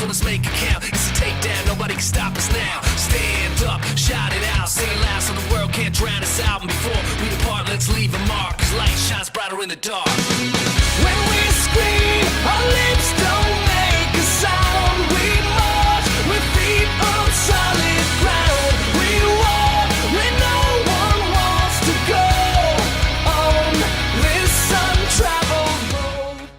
let's make it count. It's a takedown, nobody can stop us now. Stand up, shout it out, sing it loud so the world can't drown us out. And before we depart, let's leave a mark, cause light shines brighter in the dark. When we scream, our lips don't make a sound. We march with feet on solid ground. We walk where no one wants to go on this untraveled road.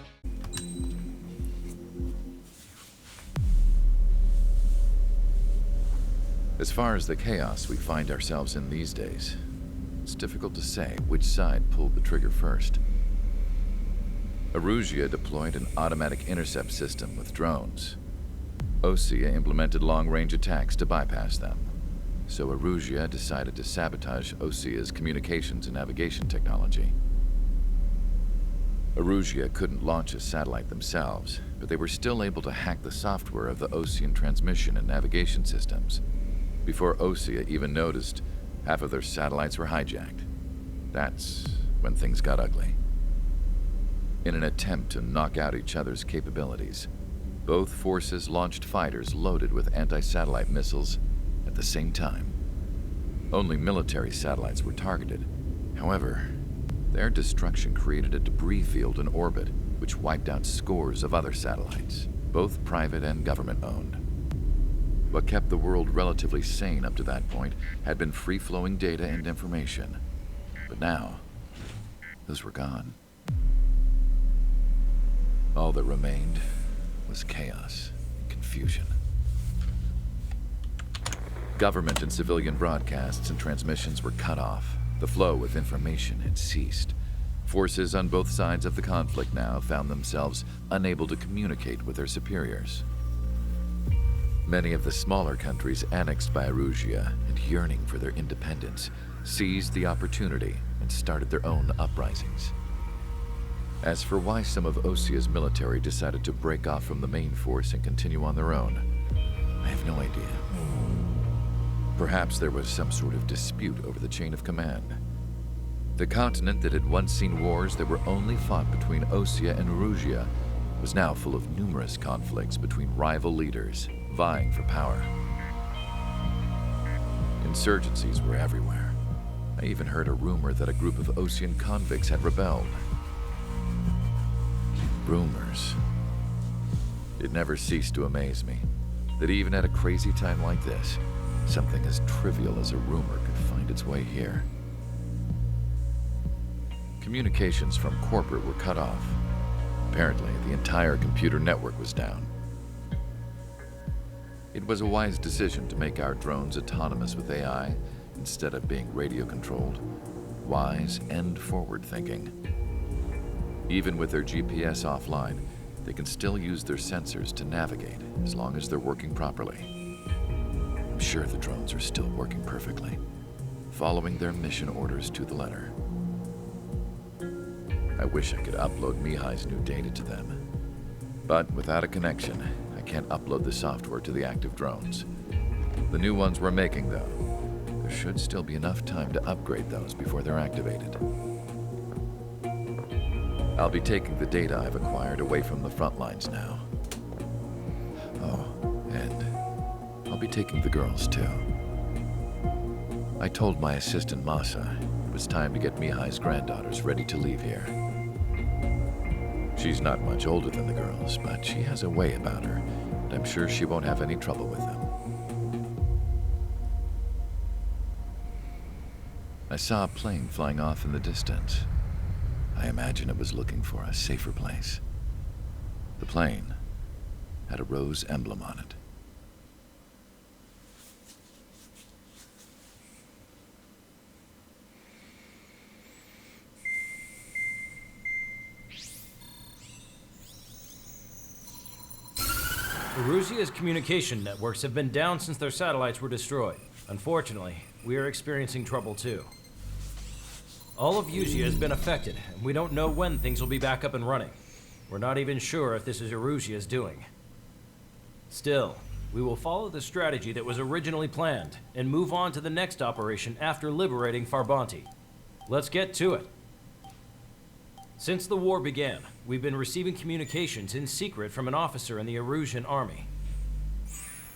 As far as the chaos we find ourselves in these days, it's difficult to say which side pulled the trigger first. Erusia deployed an automatic intercept system with drones. Osea implemented long-range attacks to bypass them. So Erusia decided to sabotage Osea's communications and navigation technology. Erusia couldn't launch a satellite themselves, but they were still able to hack the software of the Osean transmission and navigation systems. Before Osea even noticed, half of their satellites were hijacked. That's when things got ugly. In an attempt to knock out each other's capabilities, both forces launched fighters loaded with anti-satellite missiles at the same time. Only military satellites were targeted. However, their destruction created a debris field in orbit, which wiped out scores of other satellites, both private and government-owned. What kept the world relatively sane up to that point had been free-flowing data and information. But now, those were gone. All that remained was chaos and confusion. Government and civilian broadcasts and transmissions were cut off. The flow of information had ceased. Forces on both sides of the conflict now found themselves unable to communicate with their superiors. Many of the smaller countries annexed by Erusia and yearning for their independence seized the opportunity and started their own uprisings. As for why some of Osea's military decided to break off from the main force and continue on their own, I have no idea. Perhaps there was some sort of dispute over the chain of command. The continent that had once seen wars that were only fought between Osea and Erusia was now full of numerous conflicts between rival leaders vying for power. Insurgencies were everywhere. I even heard a rumor that a group of Osean convicts had rebelled. Rumors. It never ceased to amaze me that even at a crazy time like this, something as trivial as a rumor could find its way here. Communications from corporate were cut off. Apparently, the entire computer network was down. It was a wise decision to make our drones autonomous with AI instead of being radio-controlled. Wise and forward-thinking. Even with their GPS offline, they can still use their sensors to navigate as long as they're working properly. I'm sure the drones are still working perfectly, following their mission orders to the letter. I wish I could upload Mihai's new data to them. But without a connection, I can't upload the software to the active drones. The new ones we're making, though, there should still be enough time to upgrade those before they're activated. I'll be taking the data I've acquired away from the front lines now. Oh, and I'll be taking the girls too. I told my assistant Masa it was time to get Mihai's granddaughters ready to leave here. She's not much older than the girls, but she has a way about her, and I'm sure she won't have any trouble with them. I saw a plane flying off in the distance. I imagine it was looking for a safer place. The plane had a rose emblem on it. Erusia's communication networks have been down since their satellites were destroyed. Unfortunately, we are experiencing trouble too. All of Erusia has been affected, and we don't know when things will be back up and running. We're not even sure if this is Erusia's doing. Still, we will follow the strategy that was originally planned, and move on to the next operation after liberating Farbanti. Let's get to it. Since the war began, we've been receiving communications in secret from an officer in the Erusian army.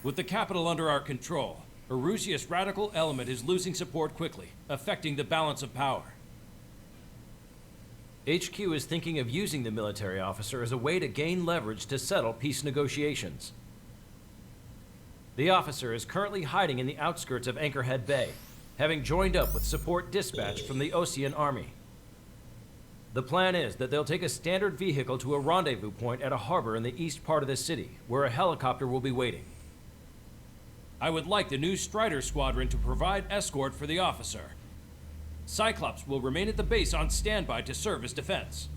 With the capital under our control, Erusia's radical element is losing support quickly, affecting the balance of power. HQ is thinking of using the military officer as a way to gain leverage to settle peace negotiations. The officer is currently hiding in the outskirts of Anchorhead Bay, having joined up with support dispatched from the Osean Army. The plan is that they'll take a standard vehicle to a rendezvous point at a harbor in the east part of the city, where a helicopter will be waiting. I would like the new Strider Squadron to provide escort for the officer. Cyclops will remain at the base on standby to serve as defense.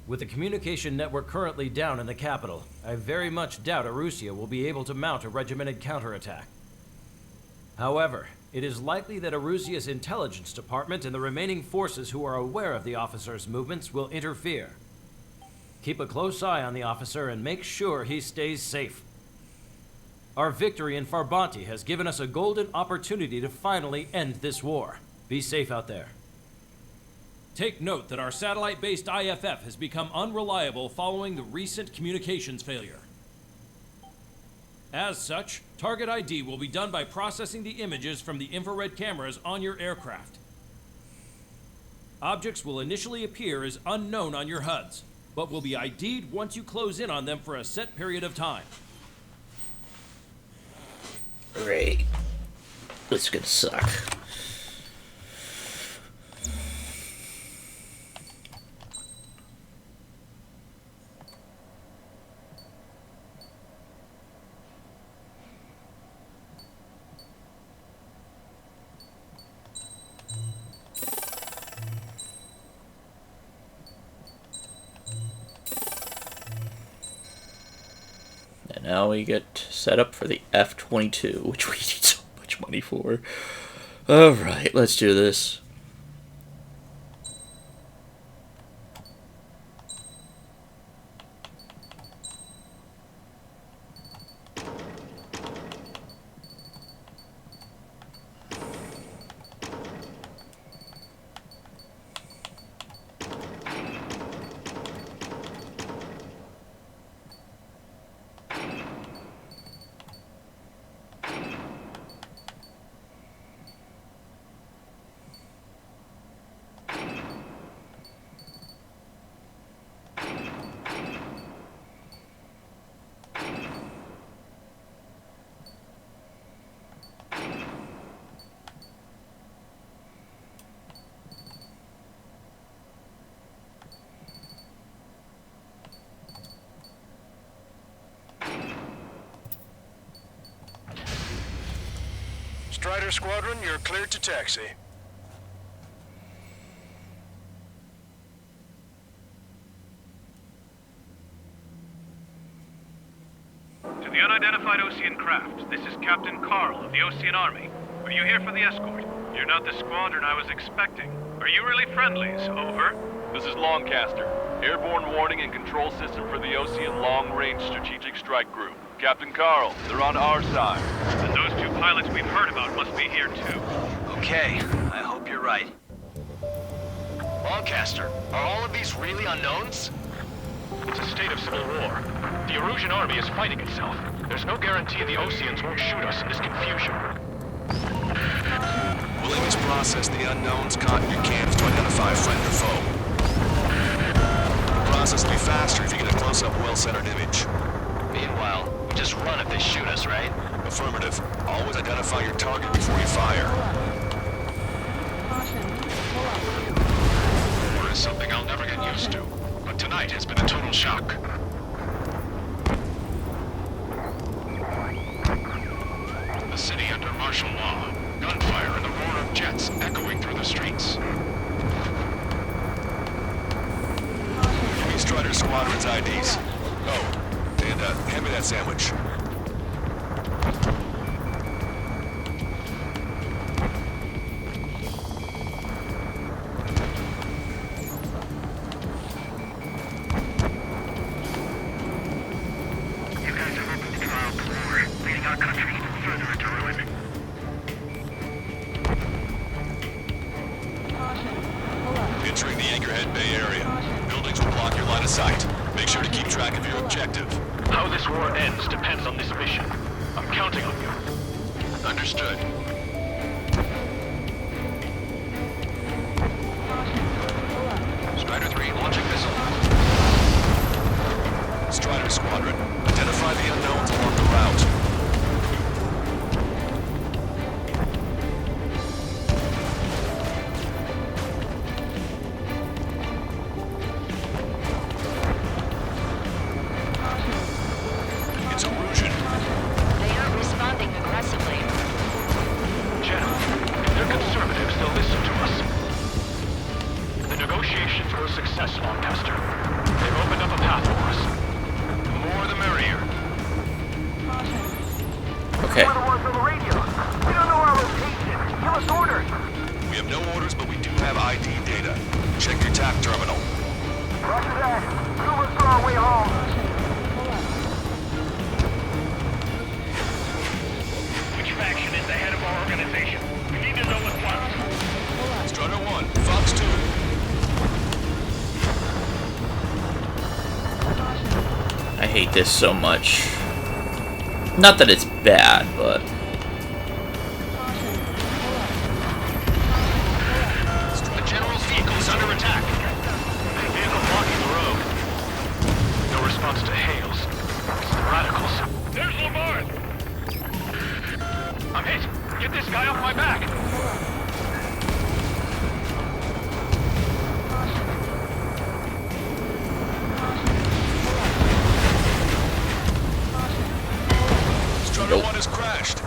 With the communication network currently down in the capital, I very much doubt Erusia will be able to mount a regimented counterattack. However, it is likely that Erusia's intelligence department and the remaining forces who are aware of the officer's movements will interfere. Keep a close eye on the officer and make sure he stays safe. Our victory in Farbanti has given us a golden opportunity to finally end this war. Be safe out there. Take note that our satellite-based IFF has become unreliable following the recent communications failure. As such, target ID will be done by processing the images from the infrared cameras on your aircraft. Objects will initially appear as unknown on your HUDs, but will be ID'd once you close in on them for a set period of time. Great. This is gonna suck. And now we get set up for the F-22, which we need so much money for. Alright, let's do this. Strider Squadron, you're cleared to taxi. To the unidentified Osean craft, this is Captain Carl of the Osean Army. Are you here for the escort? You're not the squadron I was expecting. Are you really friendlies? Over. This is Longcaster. Airborne warning and control system for the Osean Long Range Strategic Strike Group. Captain Carl, they're on our side. And those two pilots we've heard about must be here too. Okay, I hope you're right. Longcaster, are all of these really unknowns? It's a state of civil war. The Erusian army is fighting itself. There's no guarantee the Oseans won't shoot us in this confusion. We'll always process the unknowns caught in your cams to identify friend or foe. The process will be faster if you get a close-up, well-centered image. Meanwhile, we just run if they shoot us, right? Affirmative. Always identify your target before you fire. War is something I'll never get used to. But tonight has been a total shock. The city under martial law. Gunfire and the roar of jets echoing through the streets. Give me Strider Squadron's IDs. Oh, and hand me that sandwich. You guys have opened the trial door, leading our country even further into ruin. Entering the Anchorhead Bay area. Buildings will block your line of sight. Make sure to keep track of your objective. How this war ends depends on this mission. I'm I'm counting on you. Understood. Strider 3, launching missile. Strider Squadron, identify the unknowns along the route. It's Erosion. They aren't responding aggressively. General, if they're conservatives, they'll listen to us. The negotiations were a success, Lancaster. They've opened up a path for us. The more the merrier. Okay. We're the ones on the radio. We don't know our location. Give us orders. We have no orders, but we do have ID data. Check your TAC terminal. Roger that. Prove us our way home. Which faction is the head of our organization? We need to know at once. Strider 1, Fox 2. I hate this so much. Not that it's bad, but The General's vehicle is under attack. Vehicle blocking the road. No response to hails. It's the radicals. There's Lamar. I'm hit. Get this guy off my back. Strider 1 has crashed.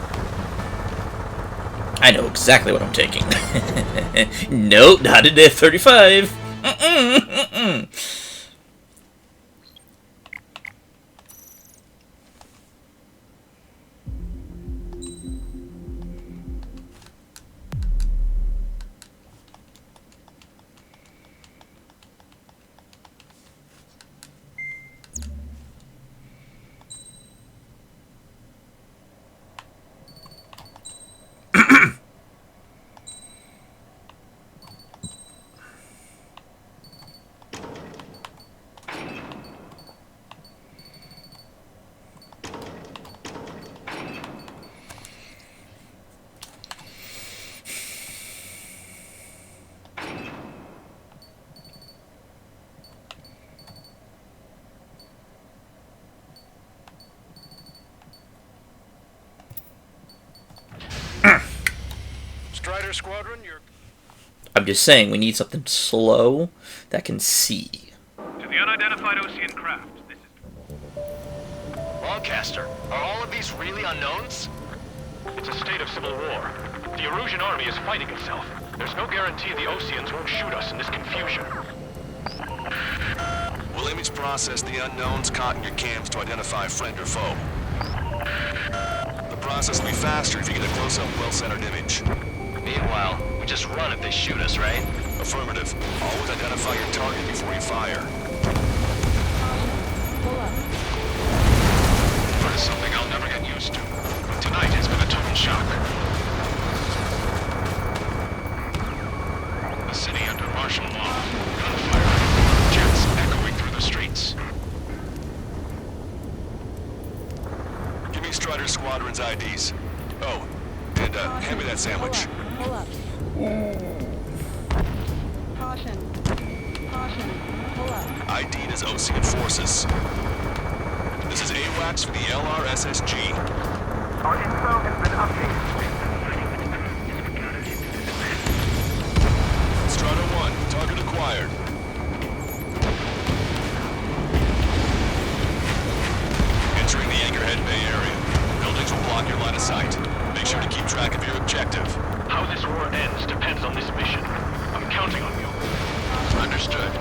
I know exactly what I'm taking. Nope, not an F-35. Strider Squadron, you're... I'm just saying, we need something slow that can see. To the unidentified Ocean craft, this is... Lancaster, are all of these really unknowns? It's a state of civil war. The Erusian army is fighting itself. There's no guarantee the Oceans won't shoot us in this confusion. We'll image process the unknowns caught in your cams to identify friend or foe. The process will be faster if you get a close-up, well-centered image. Meanwhile, we just run if they shoot us, right? Affirmative. Always identify your target before you fire. That is something I'll never get used to. Tonight has been a total shock. The city under martial law. Gunfire. Jets echoing through the streets. Give me Strider Squadron's IDs. Oh, and hand me that sandwich. Pull up. Caution. Caution. Pull up. ID'd as Ocean Forces. This is AWACS for the LRSSG. Our info has been updated. Strider 1, target acquired. Entering the Anchorhead Bay area. Buildings will block your line of sight. Make sure to keep track of your objective. How this war ends depends on this mission. I'm counting on you. Understood.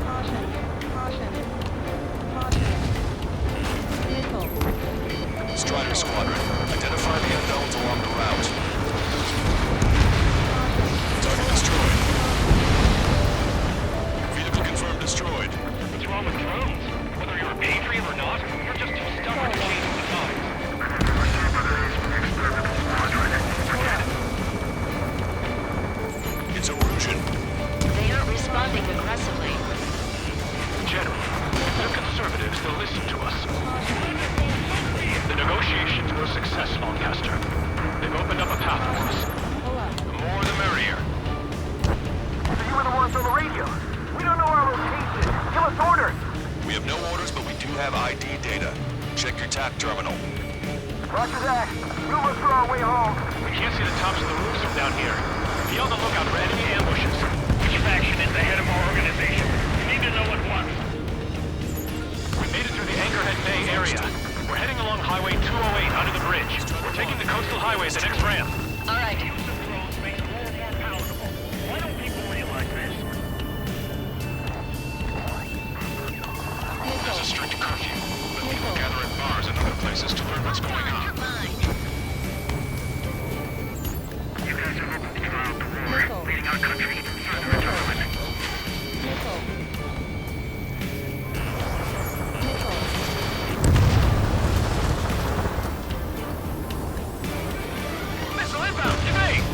Caution. Caution. Caution. Vehicle. Strider Squadron, identify the unknowns along the route. Caution. listen to us. The negotiations were a success, Lancaster. They've opened up a path for us. Pull up. The more the merrier. So you were the ones on the radio. We don't know our location. Give us orders. We have no orders, but we do have ID data. Check your TAC terminal. Roger that. We'll look for our way home. We can't see the tops of the roofs from down here. Be on the lookout for enemy ambushes. Which faction is the head of our organization? You need to know at once. We made it through the Anchorhead Bay area. We're heading along Highway 208 under the bridge. We're taking the coastal highway at the next ramp. All right. Why don't people realize this? There's a strict curfew, but people gather at bars and other places to learn what's going on. You guys are hoping to draw out the war, Missile. leading our country even further into ruin. Missile. Missile inbound! Evade!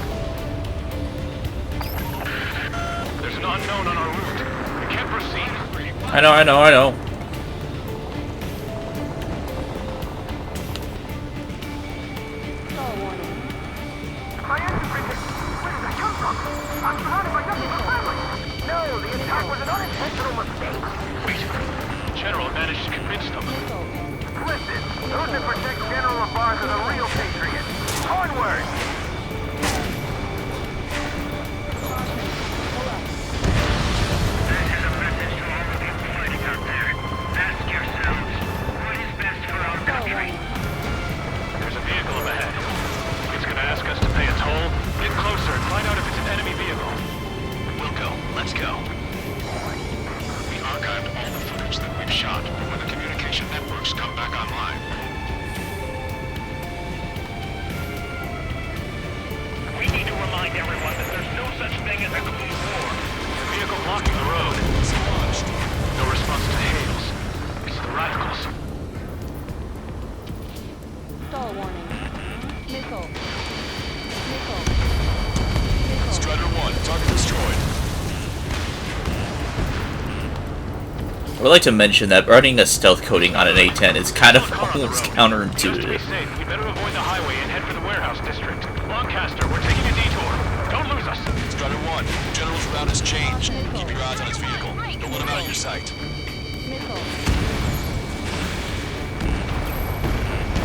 There's an unknown on our route. We can't proceed. I know. Stall warning. My infantry did. Where did that come from? I'm surrounded by nothing but friendly. No, the attack was an unintentional mistake. Wait. General managed to convince them. Missile. Listen, those that protect General Labarge are the real patriots. Onward! Pull up. This is a message to all of you fighting out there. Ask yourselves, what is best for our Stall country? warning. There's a vehicle up ahead. It's gonna ask us to pay a toll. Get closer and find out if it's an enemy vehicle. We'll go. Let's go. We archived all the footage that we've shot when the communication networks come back online. We need to remind everyone that there's no such thing as a clean war. Vehicle blocking the road. No response to hails. It's the radicals. Stall warning. Missile. Missile. Missile. Strider 1, target destroyed. I would like to mention that running a stealth coating on an A-10 is kind of almost Just to be counterintuitive. safe, we better avoid the highway and head for the warehouse district. Lancaster, we're taking a detour. Don't lose us. Strider 1, General's route has changed. Keep your eyes on his vehicle. Don't let him out of your sight. Missile.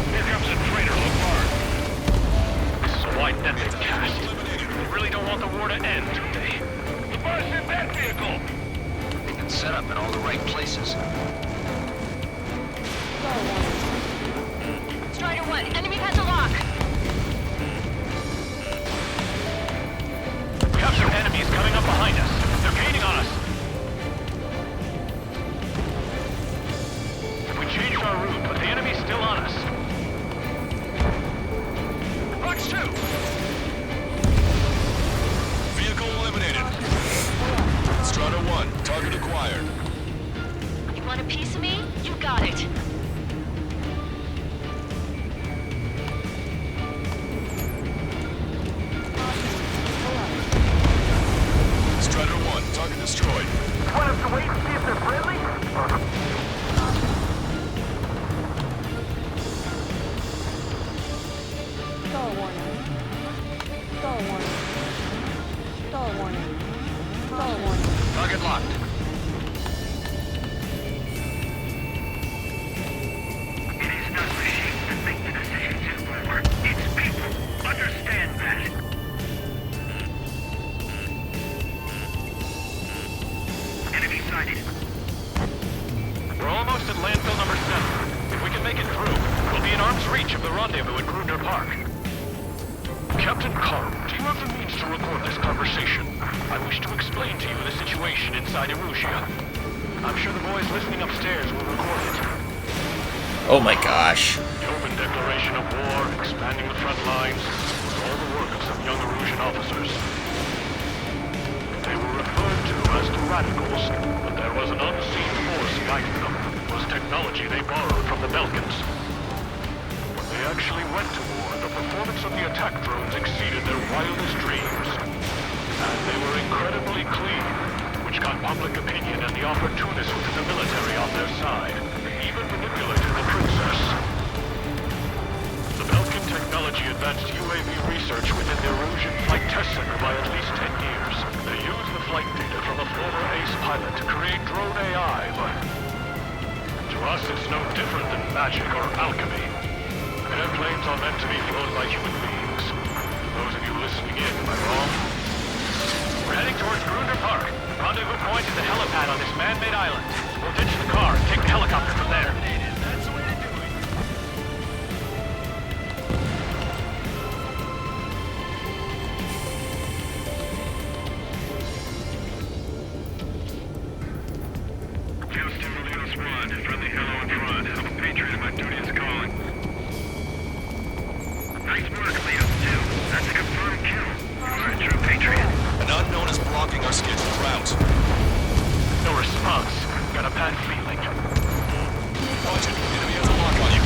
Here comes a traitor, look hard. This is a wide net they've cast. They really don't want the war to end, do they? The bus in that vehicle! They've been set up in all the right places. Stall warning. Strider 1, enemy has a lock. We have some enemies coming up behind us. They're gaining on us. We changed our route, but the enemy's still on us. Box 2! Vehicle eliminated. Strider 1, target acquired. You want a piece of me? You got it. Strider 1, target destroyed. Want us to wait and see if they're friendly? Stall warning. Stall warning. Stall warning. Stall warning. Target locked. It is not machines that make the decisions in war. It's people. Understand that. Enemy sighted. We're almost at landfill number 7. If we can make it through, we'll be in arm's reach of the rendezvous at Kruger Park. Captain Carl, do you have the means to record this conversation? I wish to explain to you the situation inside Erusia. I'm sure the boys listening upstairs will record it. Oh my gosh. The open declaration of war, expanding the front lines, was all the work of some young Erusian officers. They were referred to as the radicals, but there was an unseen force guiding them. It was technology they borrowed from the Belkans. When they actually went to war, the performance of the attack drones exceeded their wildest dreams. And they were incredibly clean, which got public opinion and the opportunists within the military on their side. Even advanced UAV research within the Erosion Flight Test Center by at least 10 years. They use the flight data from a former ace pilot to create drone AI, but to us it's no different than magic or alchemy. Airplanes are meant to be flown by human beings. Those of you listening in, am I wrong? We're heading towards Grunder Park. Rendezvous point is the helipad on this man-made island. We'll ditch the car and take the helicopter from there. That's the way to do it. Houston, Toledo Squad. Friendly hello in front. I'm a patriot and my duty is calling. Nice work, Leo 2. That's a confirmed kill. You are a true patriot. An unknown is blocking our scheduled route. No response. Got a bad feeling. Watch it. Enemy has a lock on you.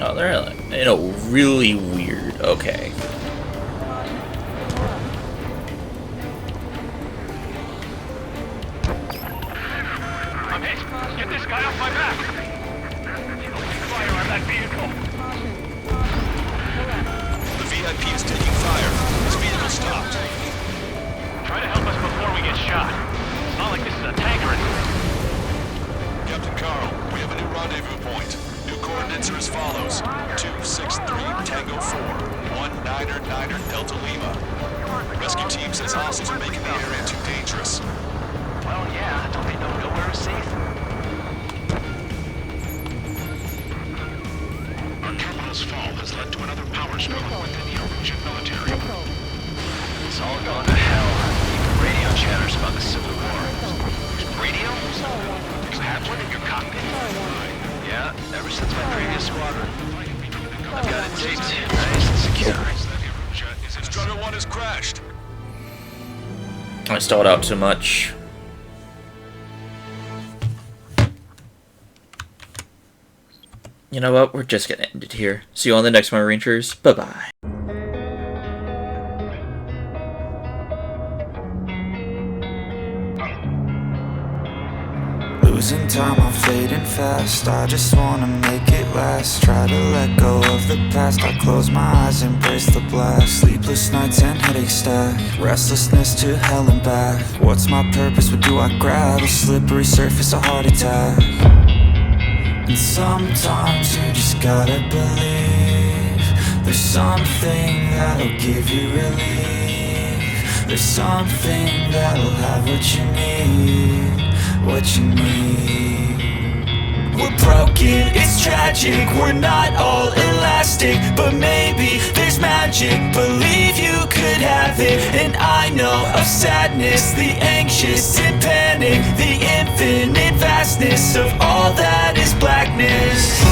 Oh, they're in a really weird. Okay. I'm hit. Get this guy off my back. Fire on that vehicle. The VIP is taking fire. His vehicle stopped. Try to help us before we get shot. It's not like this is a tank or anything. Captain Carl, we have a new rendezvous point. New coordinates are as follows. 263 Tango 4, 1999 Delta Lima. Rescue team says hostiles are making the area too dangerous. Well, yeah, don't they know nowhere is safe? Our capital's fall has led to another power struggle within the Erosion military. It's all gone to hell. Even radio chatters about the Civil War. Radio? You have one in your cockpit? Yeah, ever since my previous squadron. I've got it taped, nice and secure. Strutter 1 has crashed. I stalled out too much. You know what? We're just gonna end it here. See you on the next one, Rangers. Bye-bye. Losing time, I'm fading fast. I just wanna make it last. Try to let go of the past. I close my eyes, embrace the blast. Sleepless nights and headaches stack. Restlessness to hell and back. What's my purpose? What do I grab? A slippery surface, a heart attack. And sometimes you just gotta believe there's something that'll give you relief. There's something that'll have what you need, what you need. We're broken, it's tragic, we're not all elastic, but maybe there's magic, believe you could have it. And I know of sadness, the anxious and panic, the infinite vastness of all that is blackness.